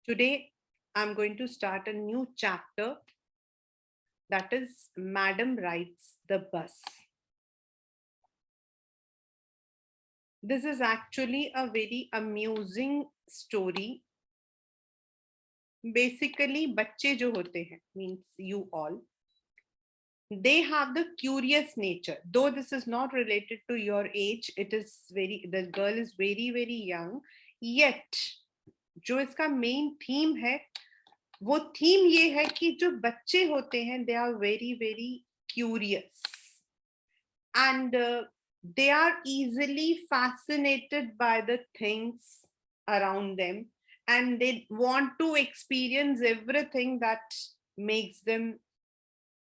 Today, I'm going to start a new chapter, that is Madam Rides the Bus. This is actually a very amusing story. Basically, बच्चे जो होते हैं, means you all, they have the curious nature. Though this is not related to your age, the girl is very, very young, yet जो इसका main theme है वो theme ये है कि जो बच्चे होते हैं they are very very curious and they are easily fascinated by the things around them and they want to experience everything that makes them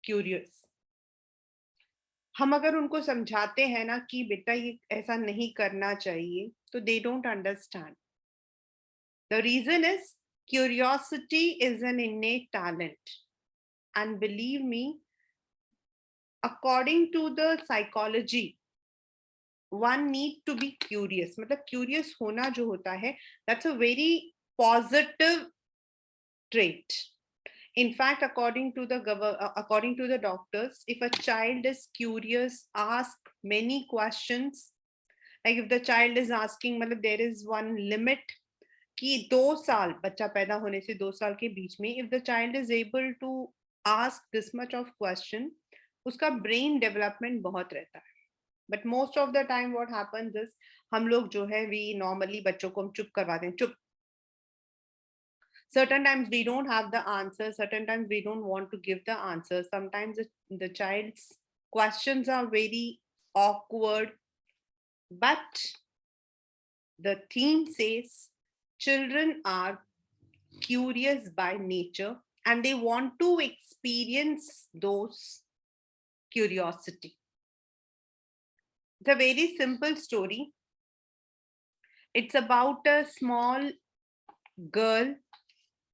curious. हम अगर उनको समझाते हैं ना कि बेटा ये ऐसा नहीं करना चाहिए तो they don't understand. The reason is curiosity is an innate talent. And believe me, according to the psychology, one need to be curious. मतलब curious होना जो होता है, that's a very positive trait. In fact, according to the doctors, if a child is curious, ask many questions. Like if the child is asking, मतलब there is one limit कि 2 साल बच्चा पैदा होने से 2 साल के बीच में, if the child is able to ask this much of question, उसका brain development बहुत रहता है. But most of the time what happens is हम लोग जो है we normally बच्चों को हम चुप करवाते हैं, चुप. Certain times we don't have the answer, certain times we don't want to give the answer. Sometimes the child's questions are very awkward, but the theme says children are curious by nature and they want to experience those curiosity. It's a very simple story. It's about a small girl.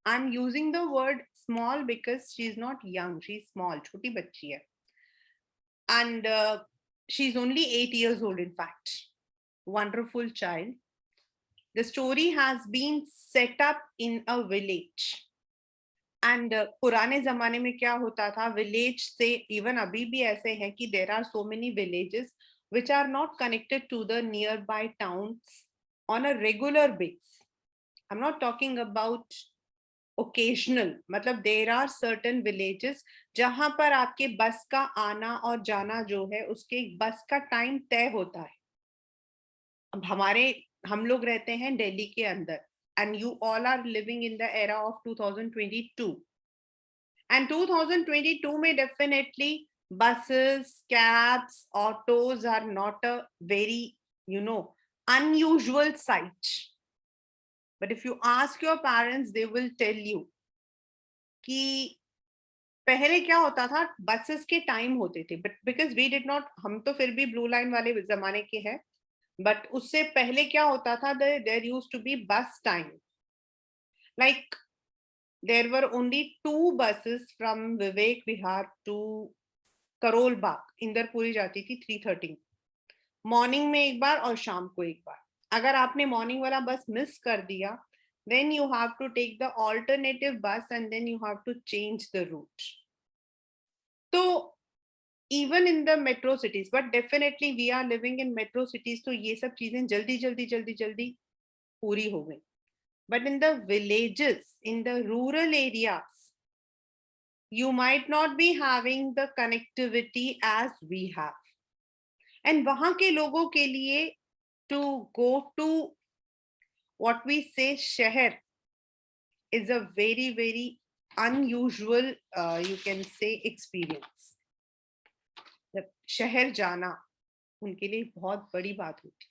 I'm using the word small because she's not young, she's small, choti bachchi hai. And she's only 8 years old, in fact. Wonderful child. The story has been set up in a village. And पुराने जमाने में क्या होता था, village से even अभी भी ऐसे हैं कि there are so many villages which are not connected to the nearby towns on a regular basis. I'm not talking about occasional, मतलब there are certain villages जहां पर आपके बस का आना और जाना जो है उसके बस का टाइम तय होता है. अब हम लोग रहते हैं दिल्ली के अंदर and you all are living in the era of 2022 and 2022 में definitely buses, cabs, autos are not a very unusual sight. But if you ask your parents, they will tell you कि पहले क्या होता था, buses के time होते थे, but because we did not, हम तो फिर भी blue line वाले जमाने के हैं, but उससे पहले क्या होता था, there used to be bus time. Like there were only 2 buses from Vivek Vihar to Karol Bagh. Inderpuri जाती थी 3:30. मॉर्निंग में एक बार और शाम को एक बार. अगर आपने मॉर्निंग वाला बस मिस कर दिया, then you have to take the alternative bus and then you have to change the route. So even in the metro cities, but definitely we are living in metro cities, तो ये सब चीजें जल्दी पूरी हो गई. But in the villages, in the rural areas, you might not be having the connectivity as we have. And वहां के लोगों के लिए to go to what we say शहर is a very very unusual you can say experience. शहर जाना उनके लिए बहुत बड़ी बात होती.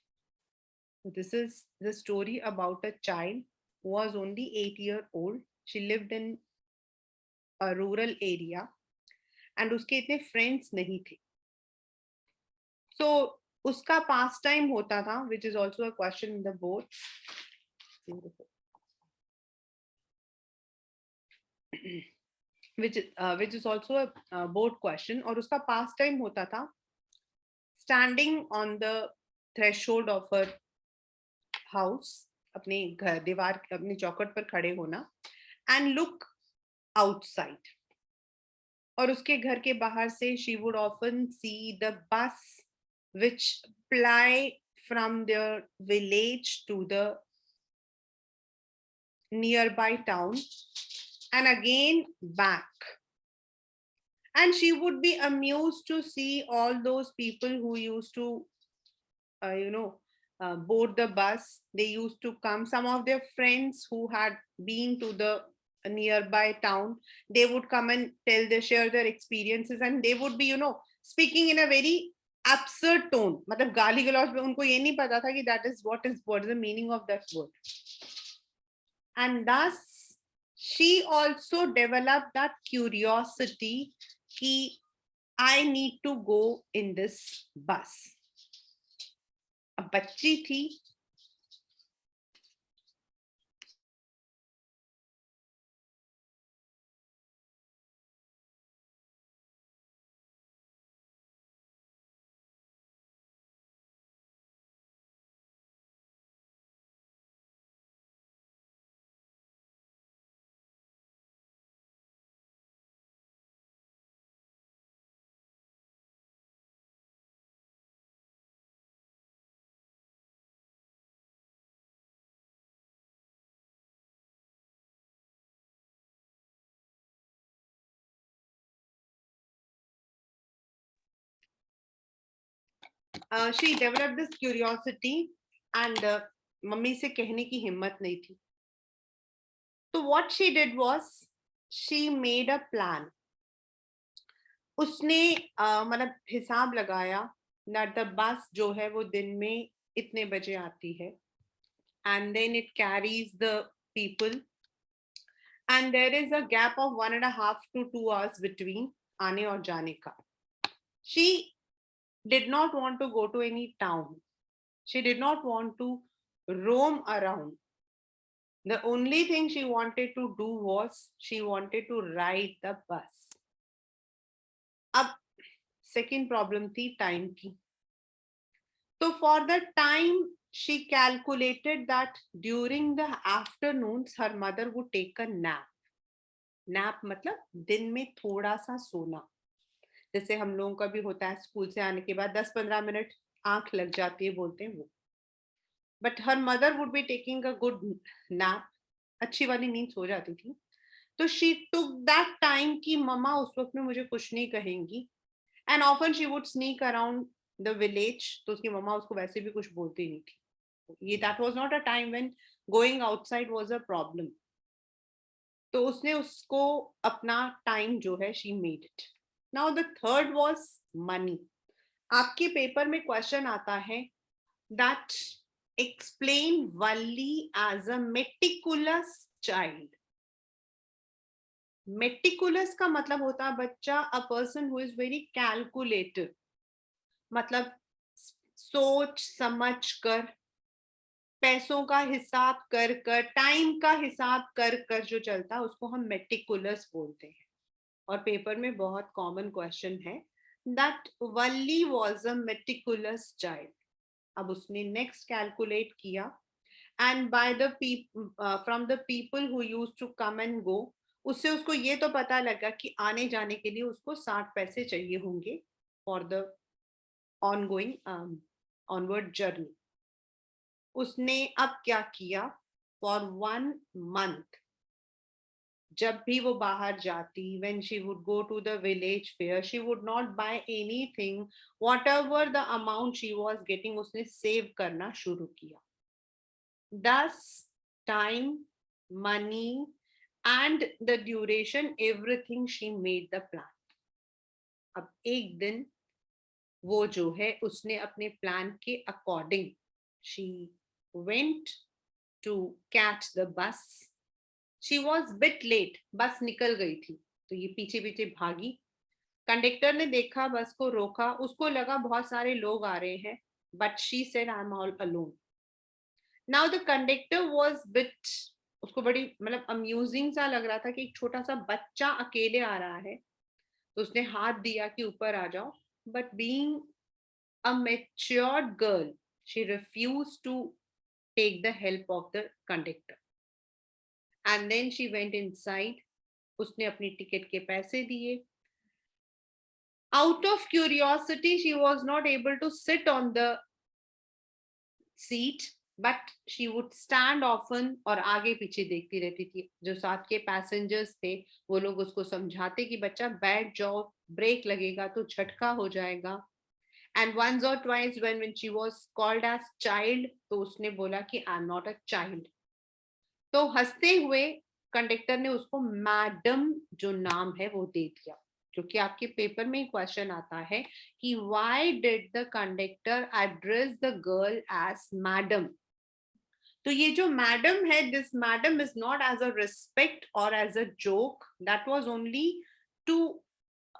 This is the story about a child who was only 8 years old. She lived in a rural area and उसके इतने friends नहीं थे. So उसका past time होता था, which is also a question in the board. which is also a board question. और उसका past time होता था standing on the threshold of her house, अपने घर दीवार अपनी चौखट पर खड़े होना एंड लुक आउटसाइड, और उसके घर के बाहर से she would often see the bus which ply from their village to the nearby town and again back, and she would be amused to see all those people who used to you know board the bus. They used to come, some of their friends who had been to the nearby town, they would come and share their experiences, and they would be speaking in a very absurd tone, मतलब गाली गलौज में उनको ये नहीं पता था कि what is the meaning of that word. And thus she also developed that curiosity कि I need to go in this bus. अब बच्ची थी, she developed this curiosity and mummy से कहने की हिम्मत नहीं थी. तो what she did was she made a plan. उसने मतलब हिसाब लगाया that the bus जो है वो दिन में इतने बजे आती है, and then it carries the people, and there is a gap of 1.5 to 2 hours between आने और जाने का. She did not want to go to any town. She did not want to roam around. The only thing she wanted to do was she wanted to ride the bus. अब second problem थी time की. So for the time she calculated that during the afternoons her mother would take a nap. Nap मतलब दिन में थोड़ा सा सोना, जैसे हम लोगों का भी होता है स्कूल से आने के बाद 10-15 मिनट आंख लग जाती है बोलते हैं वो. But her mother would be taking a good nap, अच्छी वाली नींद सो जाती थी. तो शी टुक दैट टाइम कि मम्मा उस वक्त में मुझे कुछ नहीं कहेंगी, and often she would sneak around the village. तो उसकी मम्मा उसको वैसे भी कुछ बोलती नहीं थी. ये that was not a time when going outside was a problem. तो उसने उसको अपना टाइम जो है she made it. Now the third was money. आपके पेपर में क्वेश्चन आता है that explain Valli as a meticulous child. Meticulous का मतलब होता है बच्चा a person who is very calculative, मतलब सोच समझ कर, पैसों का हिसाब कर कर, टाइम का हिसाब कर कर जो चलता है उसको हम मेटिकुलस बोलते हैं. और पेपर में बहुत कॉमन क्वेश्चन है that Valli was a meticulous child. अब उसने नेक्स्ट कैलकुलेट किया, and by the from the people who used to come and go, उससे उसको ये तो पता लगा कि आने जाने के लिए उसको 60 पैसे चाहिए होंगे for the ongoing onward journey. उसने अब क्या किया, फॉर 1 month जब भी वो बाहर जाती, when she would go to the village fair, she would not buy anything. Whatever the amount she was getting, उसने सेव करना शुरू किया. Thus, time, money, and the duration, everything she made the plan. अब एक दिन वो जो है उसने अपने प्लान के according she went to catch the bus. She was bit late. बस निकल गई थी तो ये पीछे पीछे भागी. कंडक्टर ने देखा, बस को रोका, उसको लगा बहुत सारे लोग आ रहे हैं, but she said I am all alone. Now the conductor was bit, उसको बड़ी मतलब अम्यूजिंग सा लग रहा था कि एक छोटा सा बच्चा अकेले आ रहा है. तो उसने हाथ दिया कि ऊपर आ जाओ, but being a matured girl she refused to take the help of the conductor. And then she went inside. उसने अपनी टिकट के पैसे दिए. Out of curiosity, she was not able to sit on the seat, but she would stand often और आगे पीछे देखती रहती थी. जो साथ के पैसेंजर्स थे वो लोग उसको समझाते कि बच्चा बैठ जाओ, ब्रेक लगेगा तो झटका हो जाएगा. And once or twice when she was called as child, तो उसने बोला कि I am not a child. तो हंसते हुए कंडक्टर ने उसको मैडम जो नाम है वो दे दिया. क्योंकि आपके पेपर में क्वेश्चन आता है कि why did the conductor address the girl as madam. तो ये जो मैडम है, this madam is not as a respect और as a joke, that was only to,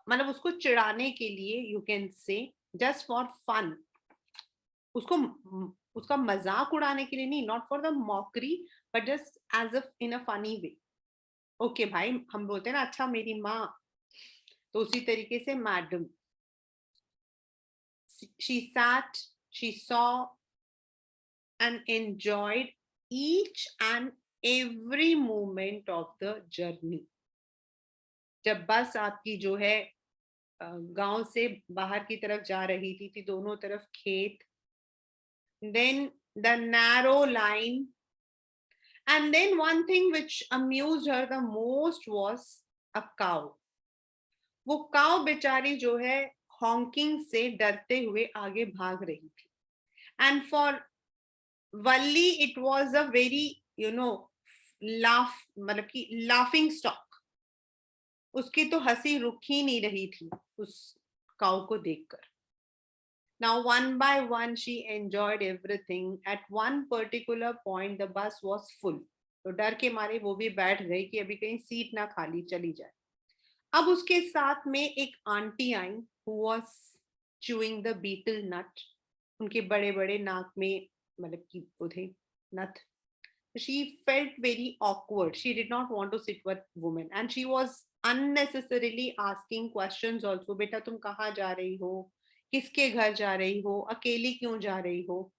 मतलब उसको चिढ़ाने के लिए, you can say just for fun. उसको उसका मजाक उड़ाने के लिए नहीं, not for the mockery, but just as a in a funny way. Okay भाई, हम बोलते हैं ना अच्छा मेरी माँ, तो उसी तरीके से madam. She set, she saw and enjoyed each and every moment of the journey. जब बस आपकी जो है गांव से बाहर की तरफ जा रही थी दोनों तरफ खेत, then the narrow line, and then one thing which amused her the most was a cow. वो काव बेचारी जो है हॉकिंग से डरते हुए आगे भाग रही थी. And for Valli, it was a very, मतलब कि लाफिंग स्टॉक. उसकी तो हंसी रुक ही नहीं रही थी उस काऊ को देखकर. Now one by one she enjoyed everything. At one particular point the bus was full. तो डर के मारे वो भी बैठ गई कि अभी कहीं सीट ना खाली चली जाए. अब उसके साथ में एक aunty I who was chewing the betel nut. उनके बड़े बड़े नाक में मतलब कि वो थे नथ. She felt very awkward. She did not want to sit with women and she was unnecessarily asking questions also. बेटा तुम कहाँ जा रही हो, किसके घर जा रही हो, अकेली क्यों जा रही हो.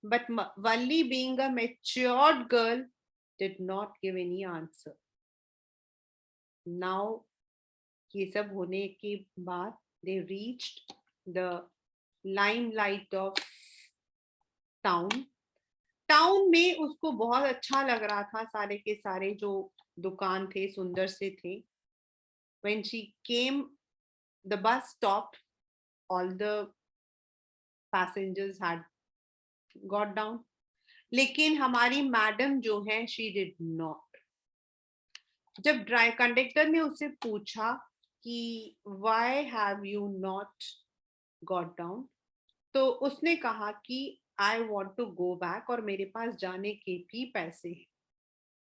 But Valli, being a matured girl, did not give any answer. Now ये सब होने के बाद they reached the limelight of town. Town में उसको बहुत अच्छा लग रहा था, सारे के सारे जो दुकान थे सुंदर से थे. When she came, the bus stopped. All the passengers had got down. लेकिन हमारी मैडम जो है she did not. जब कंडक्टर ने उससे पूछा कि why have you not got down, तो उसने कहा कि I want to go back और मेरे पास जाने के भी पैसे हैं.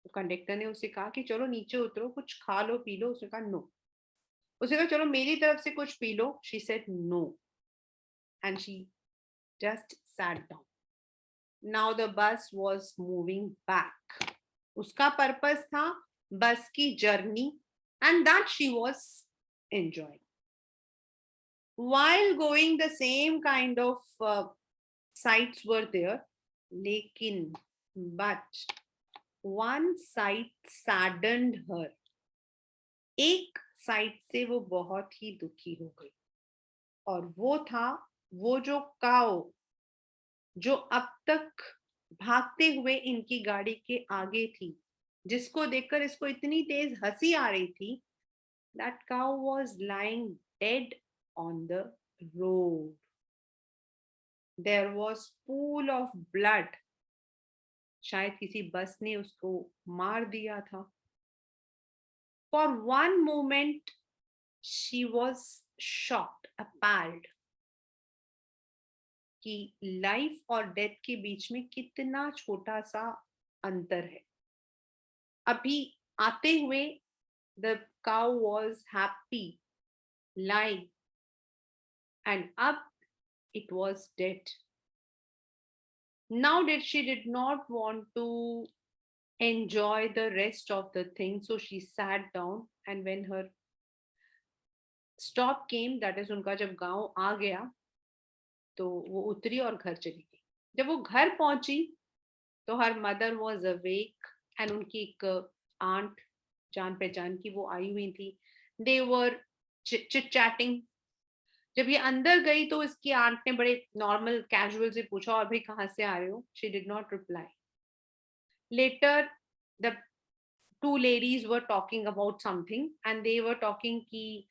तो कंडक्टर ने उसे कहा कि चलो नीचे उतरो, कुछ खा लो पी लो. उसने कहा नो. उसने कहा चलो मेरी तरफ से कुछ P low. She said no and she just sat down. Now the bus was moving back. उसका पर्पस था बस की journey and that she was enjoying. While going, the same kind of sights were there, लेकिन but one sight saddened her. एक side से वो बहुत ही दुखी हो गई और वो था वो जो काऊ जो अब तक भागते हुए इनकी गाड़ी के आगे थी, जिसको देखकर इसको इतनी तेज हंसी आ रही थी. That cow was lying dead on the road. There was pool of blood. शायद किसी बस ने उसको मार दिया था. For one moment, she was shocked, appalled. कि लाइफ और डेथ के बीच में कितना छोटा सा अंतर है. अभी आते हुए the cow was happy, lying, and up it was dead. Now she did not want to enjoy the rest of the thing, so she sat down, and when her stop came, that is उनका जब गांव आ गया, तो वो उतरी और घर चली गई. जब वो घर पहुंची तो her mother was awake and उनकी एक आंट जान पहचान की वो आई हुई थी. दे वर चिट चैटिंग. जब ये अंदर गई तो इसकी आंट ने बड़े नॉर्मल कैजुअल से पूछा, और भाई कहाँ से आ रहे हो? She did not reply. Later the two ladies were talking about something, and they were talking ki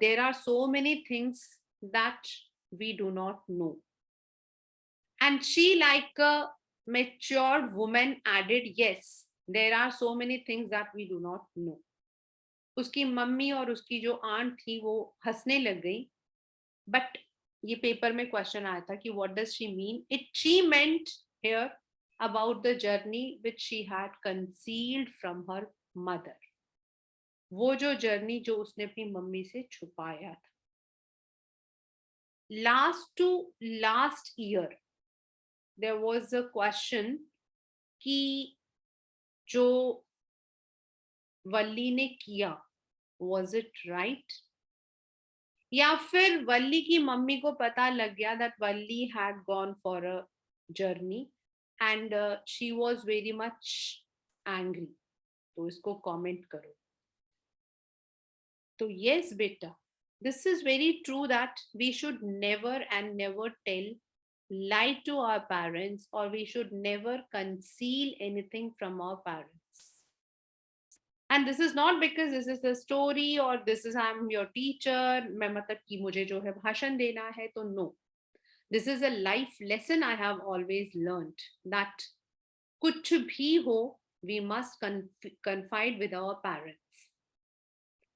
there are so many things that we do not know. And she, like a mature woman, added, yes, there are so many things that we do not know. उसकी mummy और उसकी जो aunt थी वो हंसने लग गई. But ये पेपर में क्वेश्चन आया था कि what does she mean. It she meant here about the journey which she had concealed from her mother. वो जो जर्नी जो उसने अपनी मम्मी से छुपाया था. Last to last year there was a question कि जो वल्ली ने किया वाज इट राइट, या फिर वल्ली की मम्मी को पता लग गया that Valli had gone for a journey and she was very much angry. तो इसको कमेंट करो. तो yes beta, this is very true that we should never and never tell lie to our parents, or we should never conceal anything from our parents. And this is not because this is a story or this is I'm your teacher, मैं मतलब कि मुझे जो है भाषण देना है तो no. This is a life lesson I have always learned that कुछ भी हो we must confide with our parents.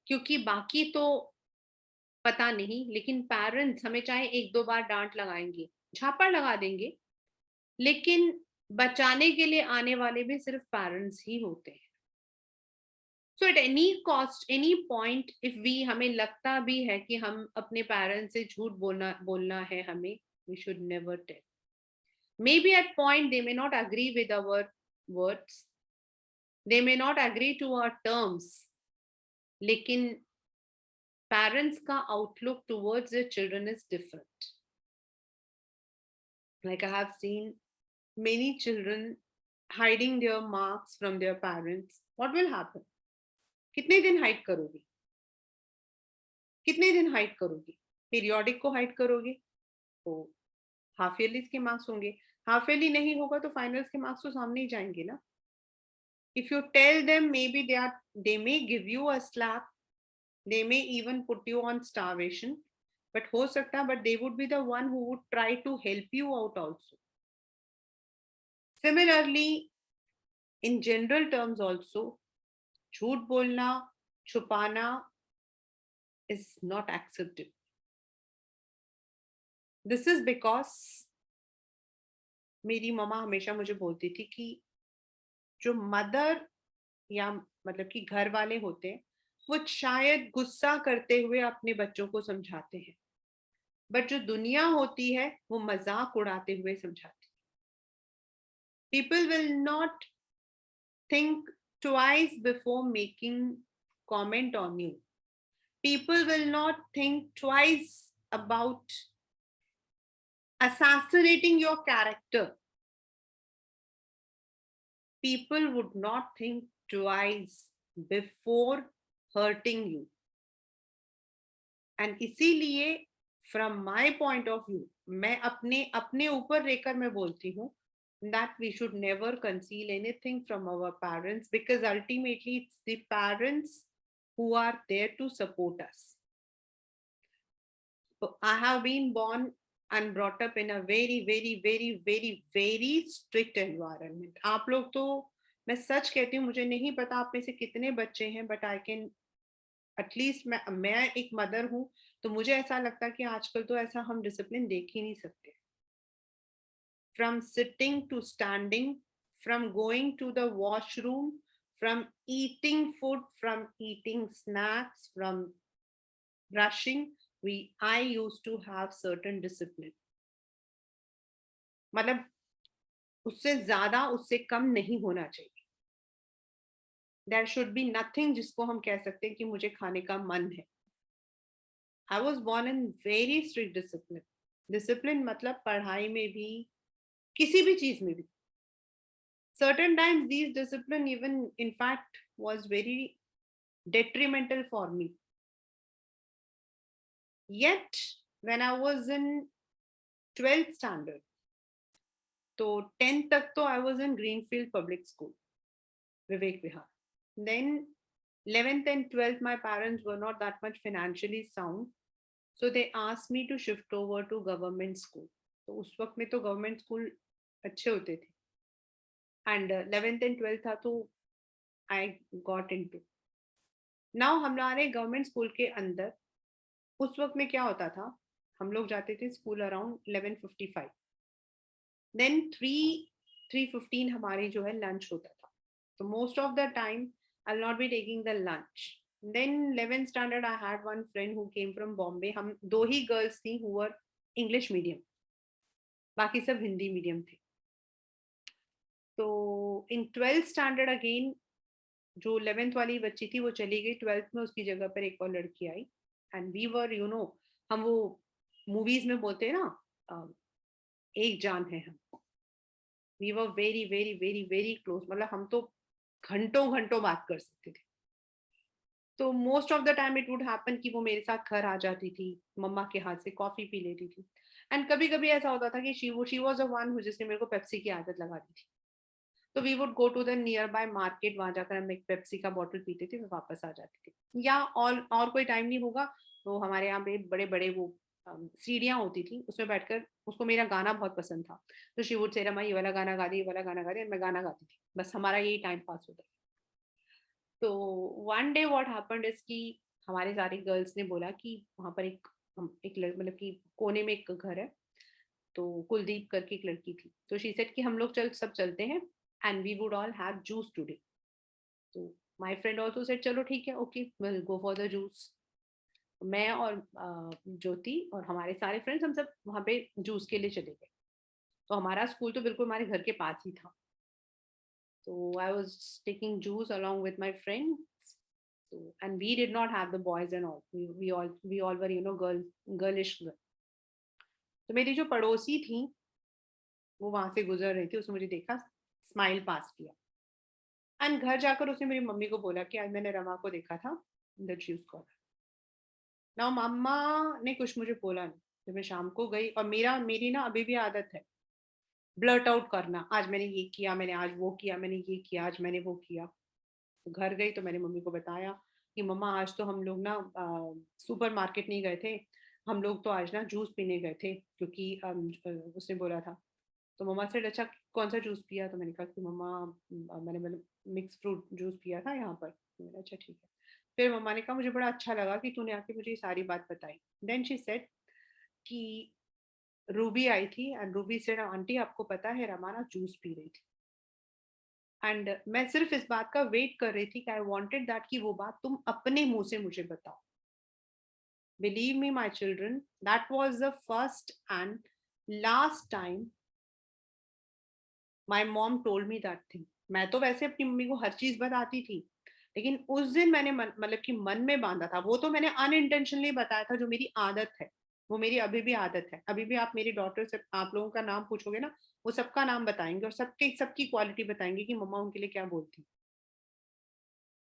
क्योंकि बाकी तो पता नहीं, लेकिन पेरेंट्स हमें चाहे एक दो बार डांट लगाएंगे, झापड़ लगा देंगे, लेकिन बचाने के लिए आने वाले भी सिर्फ पेरेंट्स ही होते हैं. So at any cost, any point, if we, हमें लगता भी है कि हम अपने पेरेंट्स से झूठ बोलना है हमें, we should never tell. May be at point they may not agree with our words, they may not agree to our terms, लेकिन parents ka outlook towards their children is different. Like I have seen many children hiding their marks from their parents. What will happen? कितने दिन hide करोगी? कितने दिन hide करोगी? Periodic को hide करोगे तो हाफ ईयरली के मार्क्स होंगे. हाफ ईयरली नहीं होगा तो फाइनल्स के मार्क्स तो सामने ही जाएंगे ना. If you tell them, may be they may give you a slap, they may even put you on starvation, but हो सकता है, but they would be the one who would try to help you out also. Similarly, in general terms also, झूठ बोलना, छुपाना is not acceptable. This is because मेरी मम्मा हमेशा मुझे बोलती थी कि जो मदर या मतलब कि घर वाले होते हैं वो शायद गुस्सा करते हुए अपने बच्चों को समझाते हैं, बट जो दुनिया होती है वो मजाक उड़ाते हुए समझाती है. People will not think twice before making comment on you. People will not think twice about assassinating your character. People would not think twice before hurting you. And इसीलिए from my point of view, मैं अपने ऊपर रहकर मैं बोलती हूँ that we should never conceal anything from our parents, because ultimately it's the parents who are there to support us. So I have been born and brought up in a very very very very very strict environment. आप लोग तो, मैं सच कहती हूँ, मुझे नहीं पता आप में से कितने बच्चे हैं, बट आई कैन एटलीस्ट, मैं एक मदर हूँ तो मुझे ऐसा लगता है कि आजकल तो ऐसा हम डिसिप्लिन देख ही नहीं सकते. From sitting to standing, from going to the washroom, from eating food, from eating snacks, from brushing, I used to have certain discipline. मतलब उससे ज्यादा उससे कम नहीं होना चाहिए. There should be nothing जिसको हम कह सकते हैं कि मुझे खाने का मन है. I was born in very strict discipline. Discipline मतलब पढ़ाई में भी, किसी भी चीज में भी. Certain times these discipline even in fact was very detrimental for me. Yet when I was in 12th standard, तो 10th तक तो I was in Greenfield Public School, Vivek Vihar. Then 11th and 12th, my parents were not that much financially sound. So they asked me to shift over to government school. तो उस वक्त में तो government school अच्छे होते थे. And 11th and 12th था तो आई गॉट इनटू. नाउ हमारे गवर्नमेंट स्कूल के अंदर उस वक्त में क्या होता था, हम लोग जाते थे स्कूल अराउंड 11:55. देन 3:15 हमारी जो है लंच होता था. तो most of the time I will not be taking the lunch. Then 11th standard I had one friend who came from Bombay. हम दो ही गर्ल्स थी हु वर इंग्लिश मीडियम, बाकी सब हिंदी मीडियम थे. तो इन 12th स्टैंडर्ड अगेन जो 11th वाली बच्ची थी वो चली गई. 12th में उसकी जगह पर एक और लड़की आई. And we were you know, हम वो मूवीज में बोलते हैं ना, एक जान है हम. We were very very very very close. मतलब हम तो घंटों घंटों बात कर सकते थे. तो most of the time it would happen कि वो मेरे साथ घर आ जाती थी, मम्मा के हाथ से कॉफी पी लेती थी. एंड कभी कभी ऐसा होता था कि शी वाज अ वन जिसने मेरे को पेप्सी की आदत लगा दी थी. तो we would go to the nearby market, वहां जाकर हम एक पेप्सी का बॉटल पीते थे, फिर वापस आ जाते थे. या और कोई टाइम नहीं होगा तो हमारे यहाँ पे बड़े बड़े वो सीढ़ियाँ होती थी, उसमें बैठकर उसको मेरा गाना बहुत पसंद था. तो शी वुड से रमा ये वाला गाना गा दे, ये वाला गाना गा दे. मैं गाना गाती थी, बस हमारा यही टाइम पास होता. तो one day what happened is कि हमारे सारे गर्ल्स ने बोला कि वहाँ पर एक मतलब कि कोने में एक घर है. तो कुलदीप करके एक लड़की थी. तो शी सेड कि हम लोग सब चलते हैं and we would all have juice today. तो माय फ्रेंड आल्सो सेड चलो ठीक है, okay will go for the juice. मैं और ज्योति और हमारे सारे फ्रेंड्स हम सब वहाँ पे जूस के लिए चले गए. तो हमारा स्कूल तो बिल्कुल हमारे घर के पास ही था. तो I was taking juice along with my friends. And we did not have the boys and all. We all were girlish girl. तो मेरी जो पड़ोसी थी वो वहां से गुजर रही थी, उसने मुझे देखा, स्माइल पास किया. एंड घर जाकर उसने मेरी मम्मी को बोला कि आज मैंने रमा को देखा था, दैट शी वाज. ना मम्मा ने कुछ मुझे बोला नहीं. जब मैं शाम को गई, और मेरी ना अभी भी आदत है ब्लर्ट आउट करना, आज मैंने ये किया, मैंने आज वो किया, मैंने ये किया, आज मैंने वो किया. तो घर गई तो मैंने मम्मी को बताया कि मम्मा आज तो हम लोग ना सुपर मार्केट नहीं गए थे, हम लोग तो आज ना जूस पीने गए थे क्योंकि उसने बोला था. तो मम्मा से अच्छा कौन सा जूस पिया. तो मैंने कहा कि मम्मा मैंने मतलब मिक्स फ्रूट जूस पिया था यहाँ पर. तो मैंने अच्छा ठीक है. फिर मम्मा ने कहा मुझे बड़ा अच्छा लगा कि तूने आके मुझे ये सारी बात बताई. देन शी सेड कि रूबी आई थी एंड रूबी सेड आंटी आपको पता है रमा ना जूस पी रही थी. एंड मैं सिर्फ इस बात का वेट कर रही थी कि आई वांटेड दैट कि वो बात तुम अपने मुंह से मुझे बताओ. Believe me my children, that was the first and last time my mom told me that thing. मैं तो वैसे अपनी मम्मी को हर चीज बताती थी, लेकिन उस दिन मैंने मतलब कि मन में बांधा था. वो तो मैंने अनइंटेंशनली बताया था, जो मेरी आदत है. वो मेरी अभी भी आदत है. अभी भी आप मेरी डॉटर से आप लोगों का नाम पूछोगे ना, वो सबका नाम बताएंगे और सबकी क्वालिटी बताएंगे कि मम्मा उनके लिए क्या बोलती.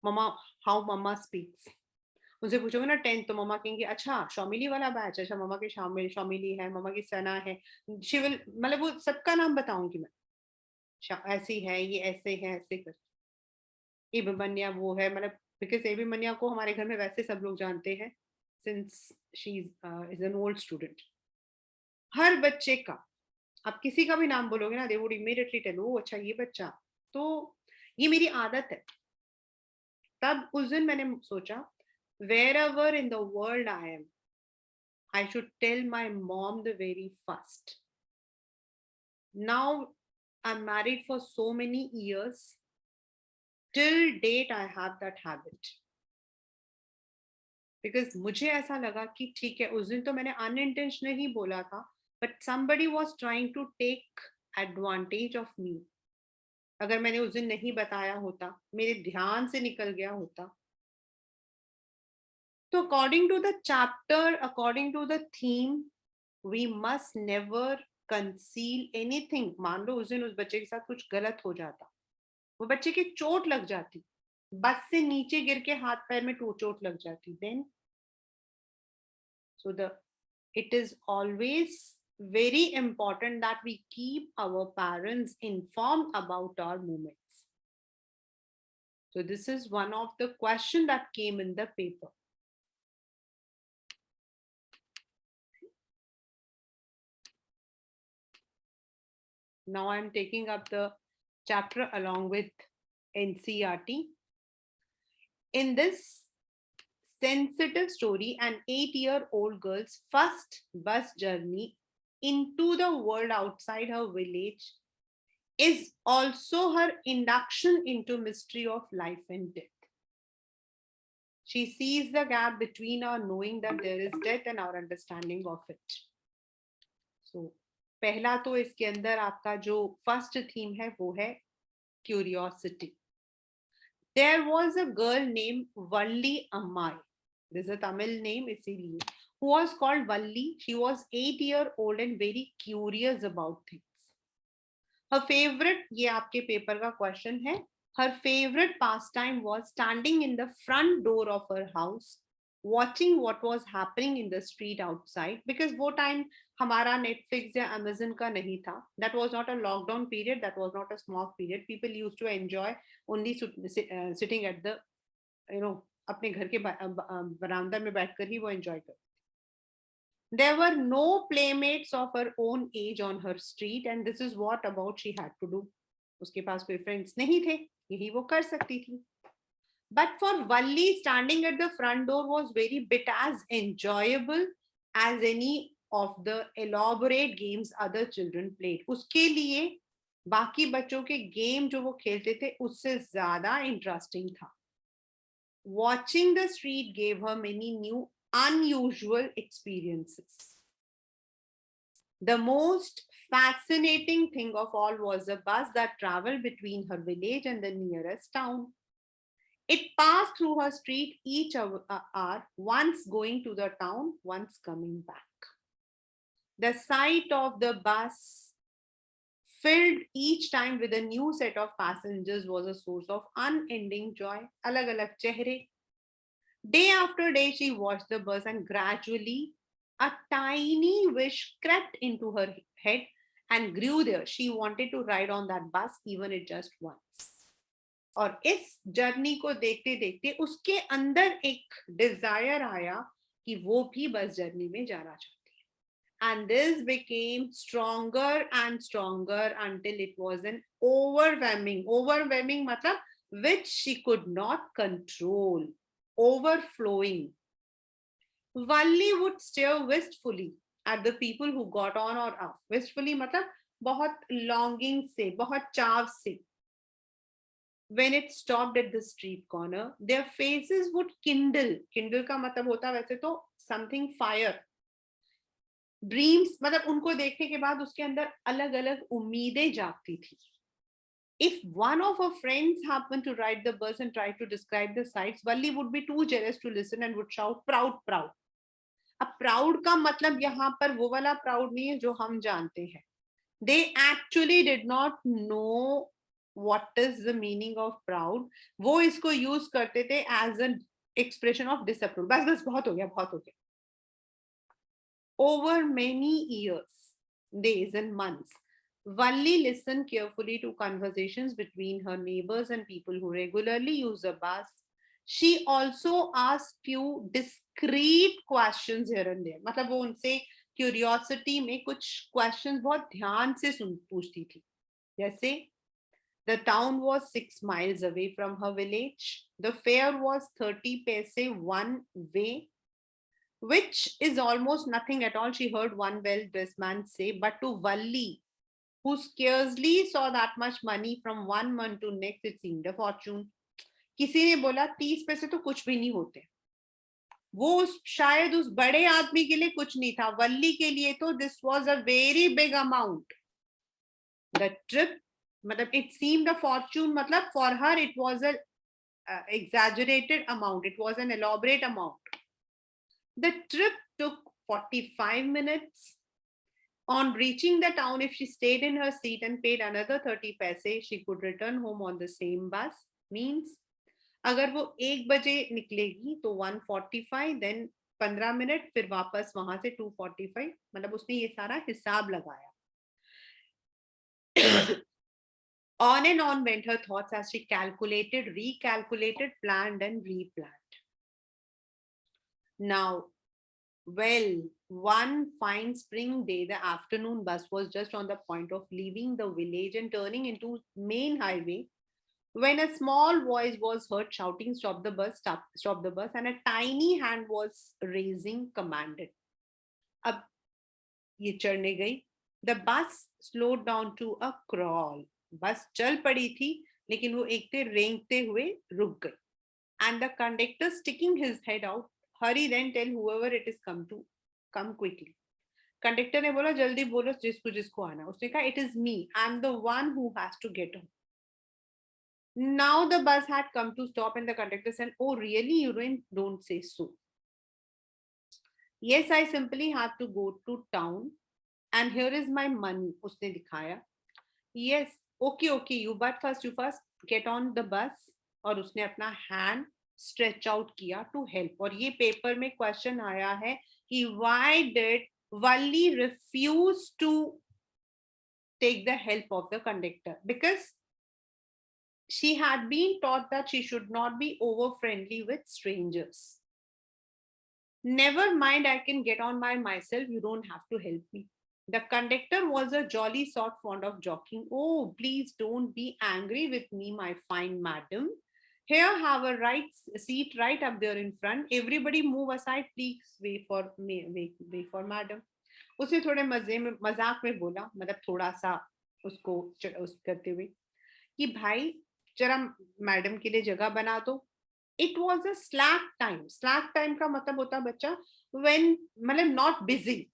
मम्मा, हाउ मम्मा स्पीक्स. उनसे पूछोगे ना 10th तो मम्मा कहेंगे अच्छा शौमिली वाला बैच, अच्छा मम्मा की शौमिली है, मम्मा की सना है, शिविल, मतलब वो सबका नाम बताऊंगी मैं. ऐसी है, ये ऐसे है, ऐसे कर. ये अभिमन्या वो है, मतलब बिकॉज अभिमन्या को हमारे घर में वैसे सब लोग जानते हैं since she is an old student. हर बच्चे का आप किसी का भी नाम बोलोगे ना, they would immediately tell oh अच्छा ये बच्चा. तो ये मेरी आदत है. तब उस दिन मैंने सोचा wherever in the world I am, I should tell my mom the very first. Now I'm married for so many years. Till date I have that habit. Because मुझे ऐसा लगा कि ठीक है, उस दिन तो मैंने unintentionally बोला था, but somebody was trying to take advantage of me. अगर मैंने उस दिन नहीं बताया होता, मेरे ध्यान से निकल गया होता. तो according to the chapter, according to the theme, we must never conceal anything. मान लो उस दिन उस बच्चे के साथ कुछ गलत हो जाता, वो बच्चे के चोट लग जाती, बस से नीचे गिर के हाथ पैर में चोट लग जाती, then so it is always very important that we keep our parents informed about our movements. So this is one of the question that came in the paper. Now I'm taking up the chapter along with NCERT. In this sensitive story, an 8-year-old girl's first bus journey into the world outside her village is also her induction into mystery of life and death. She sees the gap between our knowing that there is death and our understanding of it. So, पहला तो इसके अंदर आपका जो first theme है वो है curiosity. There was a girl named Valli Ammai. This is a Tamil name, इसीलिए. Who was called Valli. She was 8-year-old and very curious about things. Her favorite, ये आपके पेपर का क्वेश्चन है. Her favorite pastime was standing in the front door of her house, watching what was happening in the street outside. Because वो time हमारा Netflix या Amazon का नहीं था. That was not a lockdown period. That was not a smog period. People used to enjoy only sitting at the, अपने घर के बरामदा में बैठकर ही वो enjoy करते. There were no playmates of her own age on her street, and this is what about she had to do. उसके पास कोई friends नहीं थे, यही वो कर सकती थी. But for Valli, standing at the front door was very bit as enjoyable as any of the elaborate games other children played. उसके लिए बाकी बच्चों के गेम जो वो खेलते थे उससे ज्यादा इंटरेस्टिंग था. Watching the street gave her many new unusual experiences. The most fascinating thing of all was a bus that traveled between her village and the nearest town. It passed through her street each hour, once going to the town, once coming back. The sight of the bus filled each time with a new set of passengers was a source of unending joy. Alag-alag chehre. Day after day, she watched the bus, and gradually a tiny wish crept into her head and grew there. She wanted to ride on that bus, even if just once. और इस journey को देखते देखते उसके अंदर एक Dzire आया कि वो भी बस जर्नी में जाना चाहती है. And this became stronger and stronger until it was an overwhelming मतलब which she could not control, overflowing. Valli would stare wistfully at the people who got on or off. Wistfully मतलब बहुत longing से, बहुत चाव से. When it stopped at the street corner, their faces would kindle. Kindle का मतलब होता वैसे तो something fire. Dreams मतलब उनको देखने के बाद उसके अंदर अलग अलग उम्मीदें जागती थी. If one of her friends happened to ride the bus and tried to describe the sights, Valli would be too jealous to listen and would shout, "Proud, proud." अब proud का मतलब यहाँ पर वो वाला proud नहीं है जो हम जानते हैं. They actually did not know what is the meaning of proud. वो इसको use करते थे as an expression of disapproval. बस बहुत हो गया. Over many years, days and months, Valli listened carefully to conversations between her neighbors and people who regularly use the bus. She also asked few discreet questions here and there. मतलब वो उनसे curiosity में कुछ questions बहुत ध्यान से पूछती थी. जैसे the town was 6 miles away from her village. The fare was 30 paise one way, which is almost nothing at all, she heard one well-dressed man say. But to Valli, who scarcely saw that much money from one month to next, it seemed a fortune. किसी ने बोला 30 पैसे तो कुछ भी नहीं होते. वो शायद उस बड़े आदमी के लिए कुछ नहीं था. वल्ली के लिए तो this was a very big amount. The trip, मतलब it seemed a fortune, मतलब for her it was a exaggerated amount. It was an elaborate amount. The trip took 45 minutes. On reaching the town, if she stayed in her seat and paid another 30 paise, she could return home on the same bus. Means अगर वो 1 बजे निकलेगी तो 1:45, then 15 minute, फिर वापस वहां से 2:45, मतलब उसने ये सारा हिसाब लगाया. On and on went her thoughts as she calculated, recalculated, planned, and replanned. Now, well, one fine spring day, the afternoon bus was just on the point of leaving the village and turning into main highway when a small voice was heard shouting, "Stop the bus, stop the bus," and a tiny hand was raising, commanded. अब ये चढ़ने गई. The bus slowed down to a crawl. बस चल पड़ी थी, लेकिन वो एकते रेंगते हुए रुक गई. And the conductor, sticking his head out, hurry then tell whoever it is come quickly. Conductor ने बोला, जल्दी बोलो जिसको जिसको आना. उसने कहा, it is me, I'm the one who has to get on. Now the bus had come to stop and the conductor said, oh really, you don't say so. Yes, I simply have to go to town and here is my money. उसने दिखाया. Yes, okay, you first get on the bus. और उसने अपना hand stretch out किया to help. और ये paper में question आया है कि why did Valli refuse to take the help of the conductor? Because she had been taught that she should not be over friendly with strangers. Never mind, I can get on by myself. You don't have to help me. The conductor was a jolly sort, fond of joking. Oh, please don't be angry with me, my fine madam. Here, have a seat right up there in front. Everybody move aside, please. Wait for madam. उसने थोड़े मजाक में बोला, मतलब थोड़ा सा उसको करते हुए कि भाई जरा मैडम के लिए जगह बना दो. It was a slack time. Slack time का मतलब होता है बच्चा when मतलब not busy.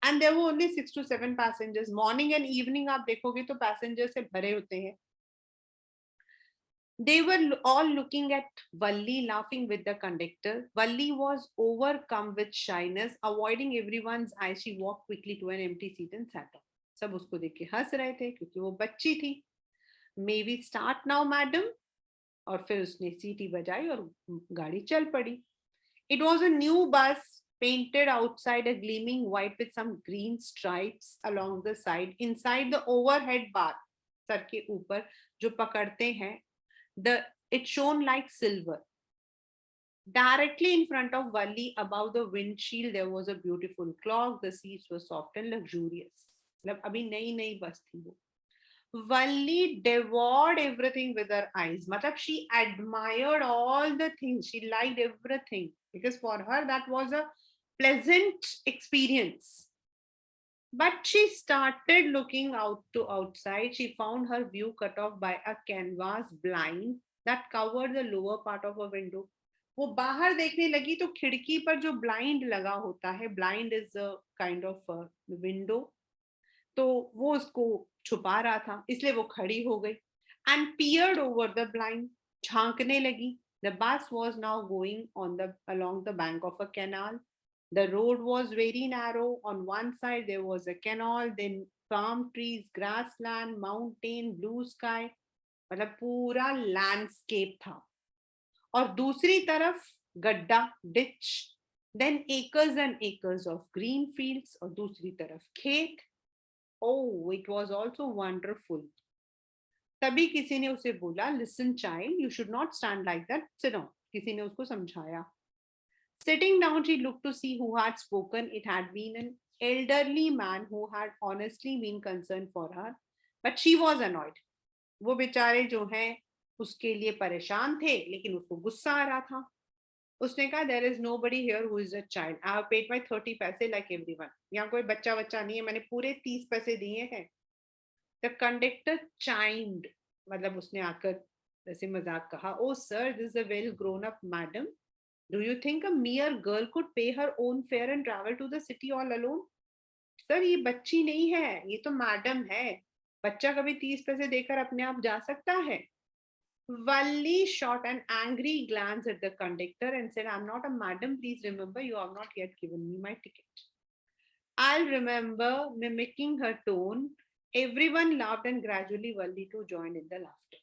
And there were only 6 to 7 passengers. Morning and evening आप देखोगे तो passengers से भरे होते हैं. They were all looking at Valli, laughing with the conductor. Valli was overcome with shyness, avoiding everyone's eyes. She walked quickly to an empty seat and sat down. सब उसको देख के हंस रहे थे क्योंकि वो बच्ची थी. May we start now, madam? और फिर उसने सीटी बजाई और गाड़ी चल पड़ी. It was a new bus, painted outside a gleaming white with some green stripes along the side. Inside the overhead bar, sir के ऊपर जो पकड़ते हैं, it shone like silver. Directly in front of Valli, above the windshield, there was a beautiful clock. The seats were soft and luxurious. मतलब अभी नई बस थी वो. Valli devoured everything with her eyes. Matlab, she admired all the things. She liked everything because for her that was a pleasant experience. But she started looking out to outside. She found her view cut off by a canvas blind that covered the lower part of a window. वो बाहर देखने लगी तो खिड़की पर जो blind लगा होता है, blind is a kind of window, तो वो उसको छुपा रहा था, इसलिए वो खड़ी हो गई. And peered over the blind, झांकने लगी. The bus was now going on the along the bank of a canal. The road was very narrow. On one side there was a canal, then palm trees, grassland, mountain, blue sky. मतलब पूरा landscape था. और दूसरी तरफ गड्ढा, ditch, then acres and acres of green fields, और दूसरी तरफ खेत. Oh, it was also wonderful. तभी किसी ने उसे बोला, listen child, you should not stand like that, sit down. किसी ने उसको समझाया. Sitting down, she looked to see who had spoken. It had been an elderly man who had honestly been concerned for her, but she was annoyed. वो बेचारे जो हैं उसके लिए परेशान थे, लेकिन उसको गुस्सा आ रहा था. उसने कहा, there is nobody here who is a child. I have paid my 30 पैसे like everyone. यहाँ कोई बच्चा नहीं है, मैंने पूरे 30 पैसे दिए हैं. The conductor chimed, मतलब उसने आकर ऐसे मजाक कहा, oh sir, this is a well grown up madam. Do you think a mere girl could pay her own fare and travel to the city all alone? Sir ये बच्ची नहीं है, ये तो मैडम है. बच्चा कभी 30 पैसे देकर अपने आप जा सकता है. Valli shot an angry glance at the conductor and said, I'm not a madam. Please remember, you have not yet given me my ticket. I'll remember mimicking her tone. Everyone laughed and gradually Valli too joined in the laughter.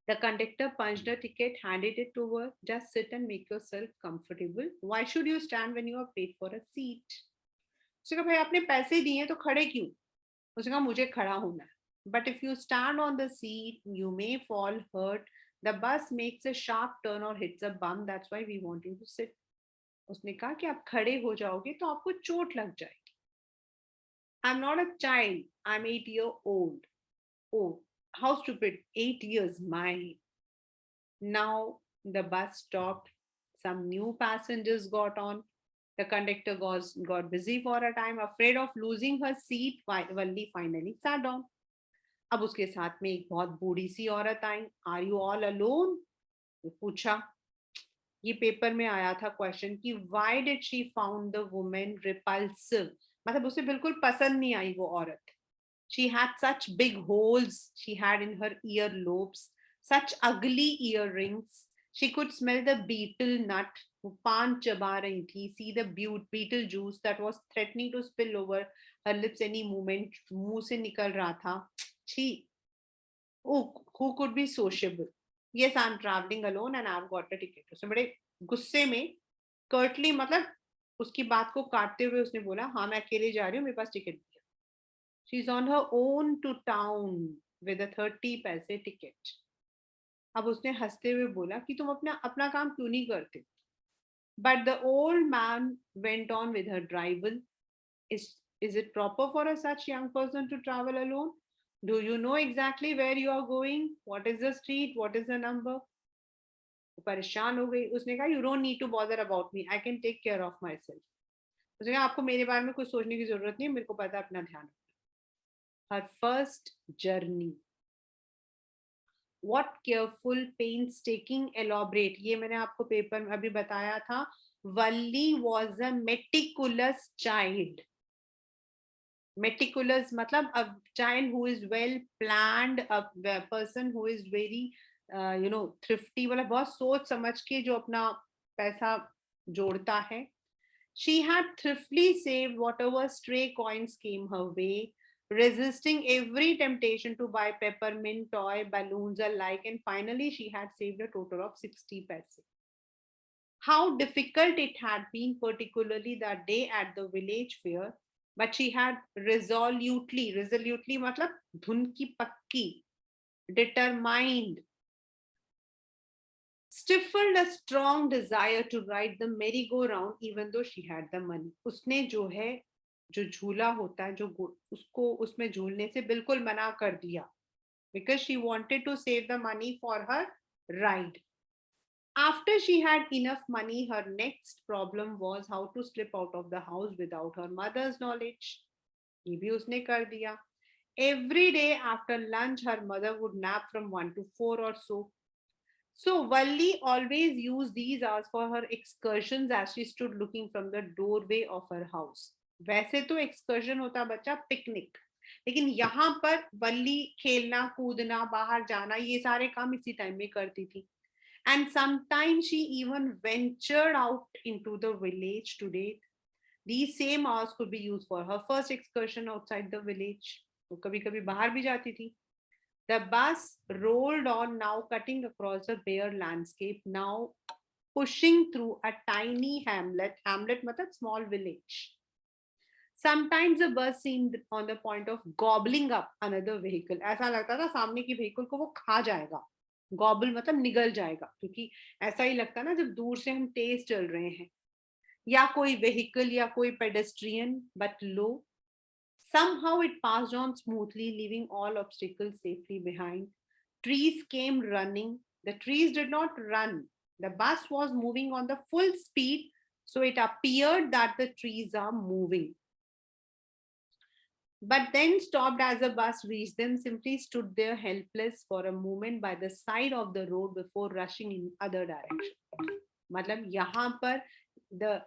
The conductor punched a ticket, handed it to her. Just sit and make yourself comfortable. Why should you stand when you have paid for a seat? उसने कहा भाई आपने पैसे दिए तो खड़े क्यों? उसने कहा मुझे खड़ा होना है. But if you stand on the seat, you may fall hurt. The bus makes a sharp turn or hits a bump. That's why we want you to sit. उसने कहा कि आप खड़े हो जाओगे तो आपको चोट लग जाएगी. I'm not a child. I'm 8 years old. Oh, how stupid. 8 years, my. Now the bus stopped. Some new passengers got on. The conductor got busy for a time. Afraid of losing her seat, Valli finally sat down. अब उसके साथ में एक बहुत बूढ़ी सी औरत आई. Are you all alone? पूछा. ये पेपर में आया था क्वेश्चन कि why did she found the women repulsive. मतलब उसे बिल्कुल पसंद नहीं आई वो औरत. She had such big holes she had in her earlobes, such ugly earrings. She could smell the betel nut. वो पान चबा रही थी. See the betel juice that was threatening to spill over her lips any moment. मुंह से निकल रहा था. She who could be sociable. Yes, I'm traveling alone and I've got a ticket. उसने बड़े गुस्से में कर्टली मतलब उसकी बात को काटते हुए उसने बोला हाँ मैं अकेले जा रही हूँ, मेरे पास टिकट भी है. She is on her own to town with a 30 पैसे टिकट. अब उसने हंसते हुए बोला कि तुम अपना अपना काम क्यों नहीं करते. But the old man went on with her drivel. Is it proper for a such young person to travel alone? Do you know exactly where you are going? What is the street? What is the number? वो परेशान हो गई. उसने कहा you don't need to bother about me, I can take care of myself. उसने कहा आपको मेरे बारे में कुछ सोचने की जरूरत नहीं है, मेरे को पता है, अपना ध्यान रखना. Her first journey. What careful painstaking elaborate. ये मैंने आपको पेपर में अभी बताया था. Valli was a meticulous child. meticulous मतलब a child who is well planned, a person who is very thrifty, मतलब बहुत सोच समझ के जो अपना पैसा जोड़ता है. She had thriftily saved whatever stray coins came her way, resisting every temptation to buy peppermint toy balloons alike, and finally she had saved a total of 60 paise. How difficult it had been, particularly that day at the village fair, but she had resolutely मतलब धुन की पक्की, determined, stifled a strong desire to ride the merry-go-round even though she had the money. उसने जो है जो झूला होता है जो उसको उसमें झूलने से बिल्कुल मना कर दिया because she wanted to save the money for her ride. After she had enough money, her next problem was how to slip out of the house without her mother's knowledge. ये भी उसने कर दिया. Every day after lunch, her mother would nap from 1 to 4 or so. So Valli always used these hours for her excursions as she stood looking from the doorway of her house. वैसे तो excursion होता बच्चा picnic, लेकिन यहाँ पर वल्ली खेलना कूदना बाहर जाना ये सारे काम इसी टाइम में करती थी. And sometimes she even ventured out into the village today. These same hours could be used for her first excursion outside the village. तो कभी कभी बाहर भी जाती थी. The bus rolled on, now cutting across the bare landscape, now pushing through a tiny hamlet. Hamlet matlab small village. Sometimes the bus seemed on the point of gobbling up another vehicle. ऐसा लगता था सामने की vehicle को वो खा जाएगा. Gobble मतलब निगल जाएगा, क्योंकि ऐसा ही लगता ना जब दूर से हम तेज चल रहे हैं. या कोई vehicle या कोई pedestrian, but low. Somehow it passed on smoothly, leaving all obstacles safely behind. Trees came running. The trees did not run. The bus was moving on the full speed, so it appeared that the trees are moving. But then stopped as the bus reached them, simply stood there helpless for a moment by the side of the road before rushing in other direction. मतलब यहाँ पर the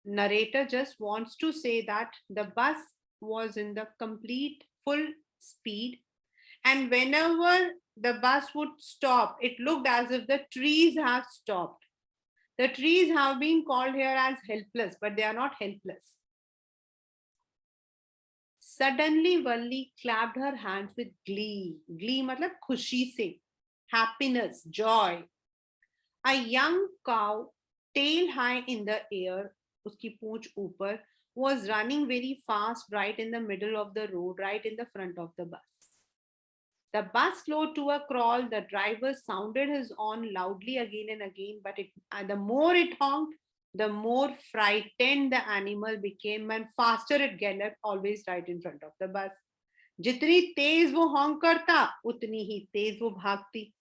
narrator just wants to say that the bus was in the complete full speed, and whenever the bus would stop, it looked as if the trees have stopped. The trees have been called here as helpless, but they are not helpless. Suddenly, Valli clapped her hands with glee. Glee मतलब खुशी से, happiness, joy. A young cow, tail high in the air, उसकी पूंछ ऊपर, was running very fast right in the middle of the road, right in the front of the bus. The bus slowed to a crawl. The driver sounded his horn loudly again and again, but the more it honked, the more frightened the animal became, and faster it galloped, always right in front of the bus. जितनी तेज वो हॉन्क करता उतनी ही तेज वो भागती.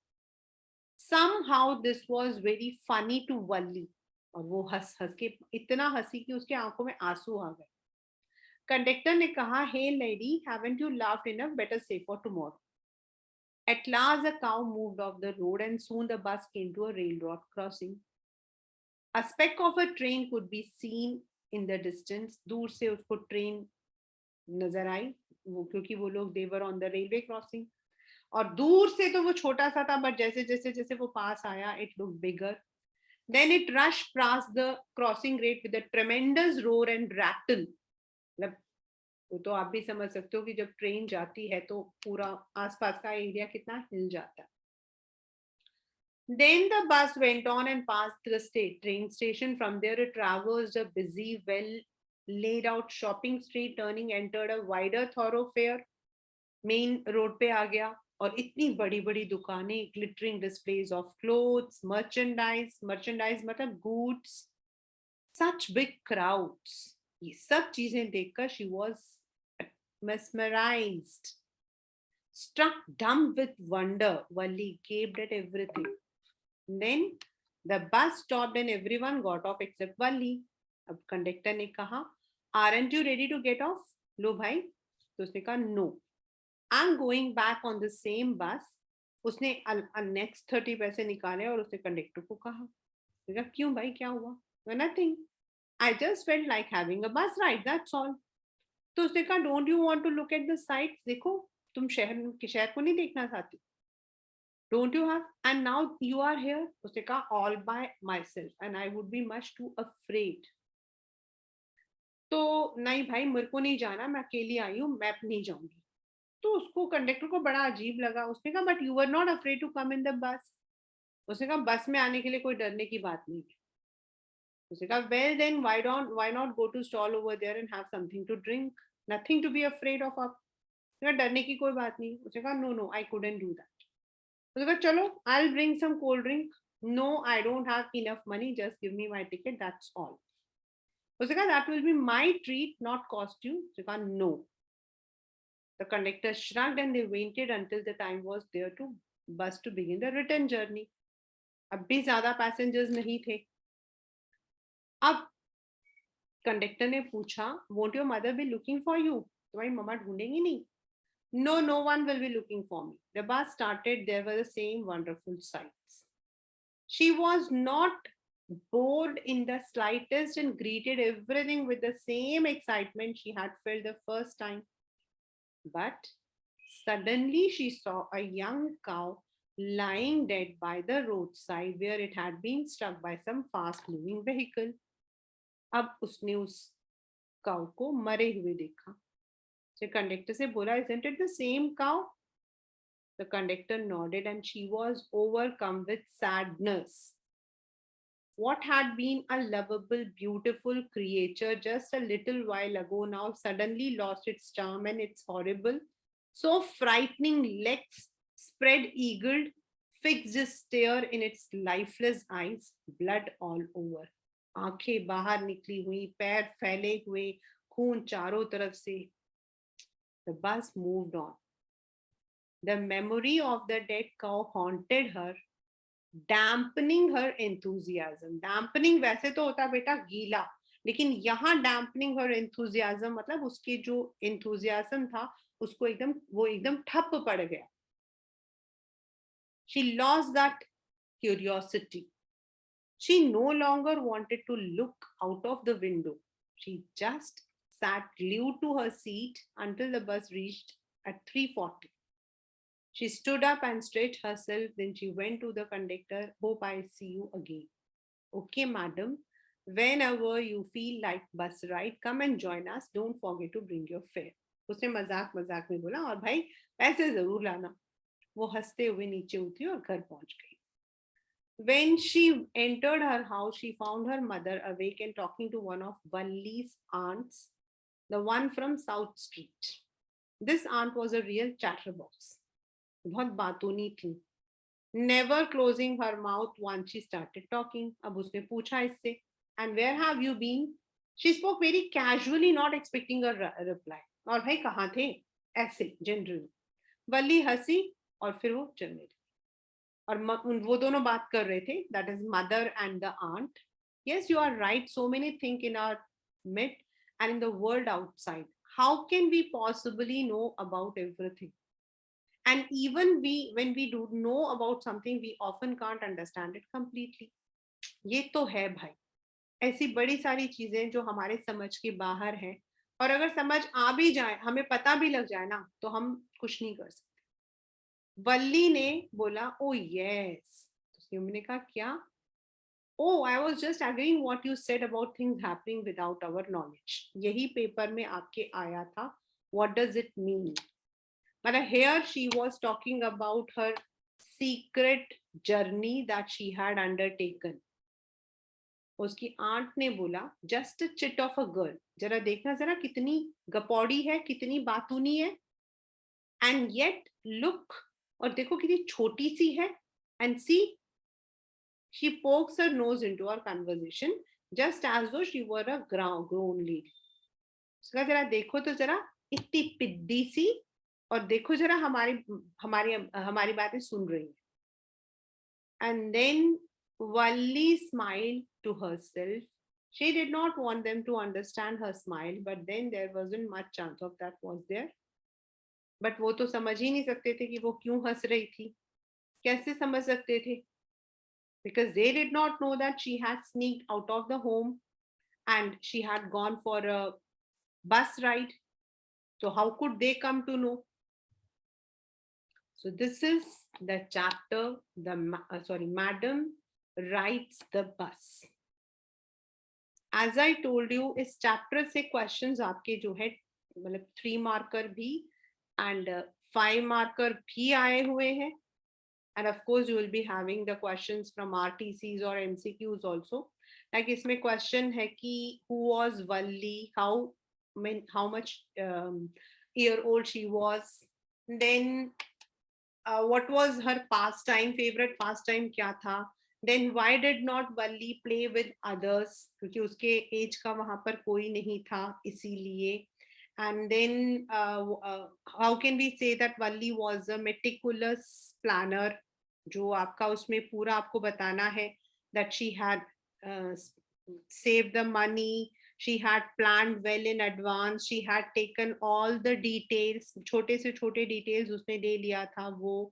Somehow this was very funny to Valli. और वो हंस हंस के इतना हंसी कि उसके आंखों में आंसू आ गए. कंडक्टर ने कहा, हे lady, haven't you laughed enough? Better save for tomorrow. At last, the cow moved off the road, and soon the bus came to a railroad crossing. A speck of a train could be seen in the distance. दूर से उसको train नजर आई, वो क्योंकि वो लोग they were on the railway crossing. और दूर से तो वो छोटा सा था, but जैसे जैसे जैसे वो पास आया, it looked bigger. Then it rushed past the crossing grate with a tremendous roar and rattle. मतलब वो तो आप भी समझ सकते हो कि जब ट्रेन जाती है तो पूरा आसपास का एरिया कितना हिल जाता है. Then the bus went on and passed the train station. From there, it traversed a busy, well laid out shopping street, turning, entered a wider thoroughfare. Main road पे आ गया और इतनी बड़ी बड़ी दुकानें, glittering displays of clothes, merchandise मतलब goods, such big crowds. ये सब चीजें देखकर she was mesmerized, struck dumb with wonder. Valli gaped at everything. Then the bus stopped and everyone got off except Valli. अब कंडक्टर ने कहा, aren't you ready to get off? लो भाई. तो उसने कहा, no, I'm going back on the same bus. उसने next 30 पैसे निकाले और उसने कंडक्टर को कहा, क्यों भाई, क्या हुआ? Nothing. I just felt like having a bus ride, that's all. तो उसने कहा, don't you want to look at the sights? देखो, तुम शहर को नहीं देखना चाहती? Don't you have? And now you are here. उसने कहा, all by myself, and I would be much too afraid. तो नहीं भाई, मेरे को नहीं जाना, मैं अकेली आई हूँ, मैं नहीं जाऊंगी. तो उसको कंडक्टर को बड़ा अजीब लगा. उसने कहा, but you are not afraid to come in the bus. उसने कहा, बस में आने के लिए कोई डरने की बात नहीं है. उसने कहा, well then why not go to stall over there and have something to drink, nothing to be afraid of. आप डरने की कोई बात नहीं. उसने कहा, no no, I couldn't do that. उसने कहा, चलो, I will bring some cold drink. No, I don't have enough money, just give me my ticket, that's all. उसने कहा, that will be my treat, not cost you. उसने कहा, no. The conductor shrugged and they waited until the time was there to bus to begin the return journey. अब भी ज्यादा passengers नहीं थे. अब कंडक्टर ने पूछा, won't your mother be looking for you? तुम्हारी मम्मा ढूंढेंगी नहीं? No, no one will be looking for me. The bus started. There were the same wonderful sights. She was not bored in the slightest and greeted everything with the same excitement she had felt the first time. But suddenly she saw a young cow lying dead by the roadside where it had been struck by some fast moving vehicle. अब उसने उस cow को मरे हुए देखा. तो conductor से बोला, isn't it the same cow? The conductor nodded and she was overcome with sadness. What had been a lovable, beautiful creature just a little while ago now suddenly lost its charm and its horrible, so frightening legs spread eagled, fixed its stare in its lifeless eyes, blood all over. आंखें बाहर निकली हुई, पैर फैले हुए, खून चारों तरफ से. The bus moved on. The memory of the dead cow haunted her, dampening her enthusiasm. Dampening वैसे तो होता बेटा गीला, लेकिन यहाँ dampening her enthusiasm मतलब उसके जो enthusiasm था उसको एकदम ठप पड़ गया. She lost that curiosity. She no longer wanted to look out of the window. She just sat glued to her seat until the bus reached at 3:40. She stood up and stretched herself. Then she went to the conductor. Hope I see you again. Okay, madam. Whenever you feel like bus ride, come and join us. Don't forget to bring your fare. उसने मजाक मजाक में बोला, और भाई पैसे जरूर लाना। वो हंसते हुए नीचे उतरी और घर पहुंच गई। When she entered her house, she found her mother awake and talking to one of Valli's aunts, the one from South Street. This aunt was a real chatterbox. बहुत बातूनी थी. Never closing her mouth once she started talking. अब उसने पूछा इससे, and where have you been? She spoke very casually, not expecting a reply. और भाई कहाँ थे? ऐसे generally. वल्ली हंसी और फिर वो चल गई. और वो दोनों बात कर रहे थे, that is mother and the aunt. Yes, you are right. So many things in our myth and in the world outside. How can we possibly know about everything? And even when we do know about something, we often can't understand it completely. ये तो है भाई, ऐसी बड़ी सारी चीजें जो हमारे समझ के बाहर हैं, और अगर समझ आ भी जाए, हमें पता भी लग जाए ना, तो हम कुछ नहीं कर सकते. वल्ली ने बोला, ओ यस. तो हमने कहा क्या? Oh, I was just agreeing what you said about things happening without our knowledge. यही पेपर में आपके आया था. What does it mean? But here she was talking about her secret journey that she had undertaken. उसकी aunt ने बोला, just a chit of a girl. जरा देखना जरा कितनी गपौड़ी है, कितनी बातूनी है. And yet look, और देखो कितनी छोटी सी है. And see, she pokes her nose into our conversation just as though she were a grown lady. उसका जरा देखो तो जरा इतनी पिद्दी सी, और देखो जरा हमारी हमारी हमारी बातें सुन रही है. And then Valli smiled to herself. She did not want them to understand her smile, but then there wasn't much chance of that, was there? But वो तो समझ ही नहीं सकते थे कि वो क्यों हंस रही थी. कैसे समझ सकते थे? Because they did not know that she had sneaked out of the home and she had gone for a bus ride. So how could they come to know? So this is the chapter, Madam rides the bus. As I told you, इस chapter से questions आपके जो है, मतलब 3 marker भी and 5 marker भी आए हुए हैं. And of course, you will be having the questions from RTCs or MCQs also. Like इसमें question है कि who was Valli, how much year old she was, then what was her pastime, favorite pastime क्या था, then why did not Valli play with others, क्योंकि उसके age का वहाँ पर कोई नहीं था इसीलिए. And then how can we say that Valli was a meticulous planner, जो आपका उसमें पूरा आपको बताना है that she had saved the money, she had planned well in advance, she had taken all the details, छोटे से छोटे details उसने ले लिया था वो.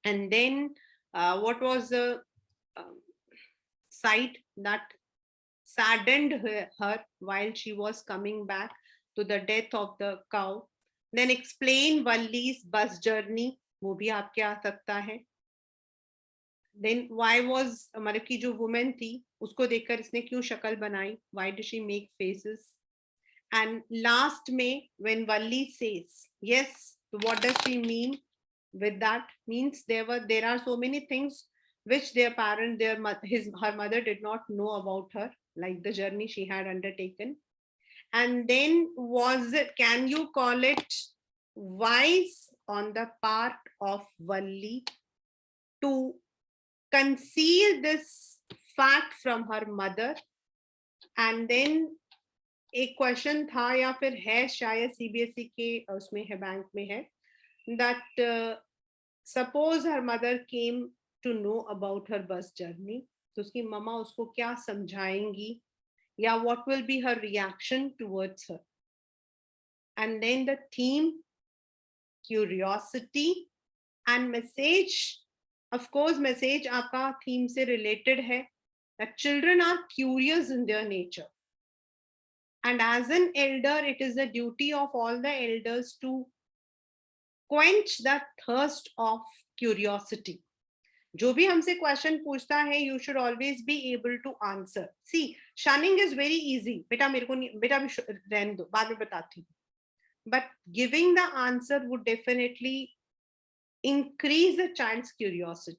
And then what was the sight that saddened her while she was coming back to the death of the cow. Then explain Valli's bus journey, वो भी आपके आ सकता है. Then why was, मतलब की जो woman थी उसको देखकर इसने क्यों शक्ल बनाई, why did she make faces. And last में when Valli says yes, what does she mean with that? Means there are so many things which her mother did not know about her, like the journey she had undertaken. And then can you call it wise on the part of Valli to conceal this fact from her mother? And then एक question था या फिर है शायद CBSE के उसमें है, bank में है, that suppose her mother came to know about her bus journey, तो उसकी मम्मा उसको क्या समझाएंगी, या what will be her reaction towards her. And then the theme, curiosity and message. Of course message आपका theme से related है, that children are curious in their nature. And as an elder, it is the duty of all the elders to quench that thirst of curiosity. जो भी हमसे question पूछता है, you should always be able to answer. See, shunning is very easy. बेटा मेरे को बेटा रहने दो, बाद में बताती हूँ. but giving the answer would definitely increase the child's curiosity.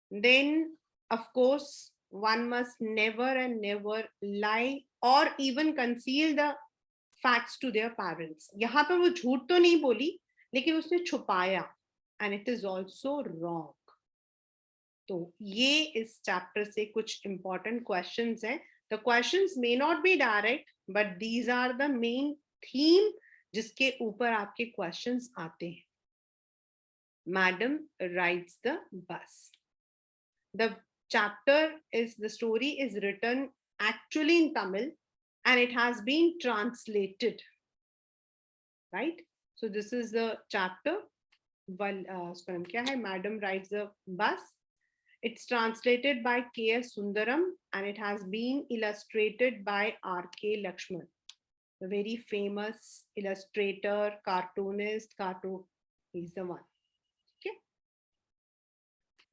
Then, of course, one must never and never lie or even conceal the facts to their parents. यहाँ पर वो झूठ तो नहीं बोली, लेकिन उसने छुपाया, and it is also wrong. तो ये इस चैप्टर से कुछ important questions हैं. The questions may not be direct, but these are the main theme जिसके ऊपर आपके questions आते हैं. Madam rides the bus. The story is written actually in Tamil and it has been translated, right? So this is the chapter. Madam rides the bus. It's translated by K.S. Sundaram and it has been illustrated by R.K. Lakshman, the very famous illustrator, cartoonist, he's the one.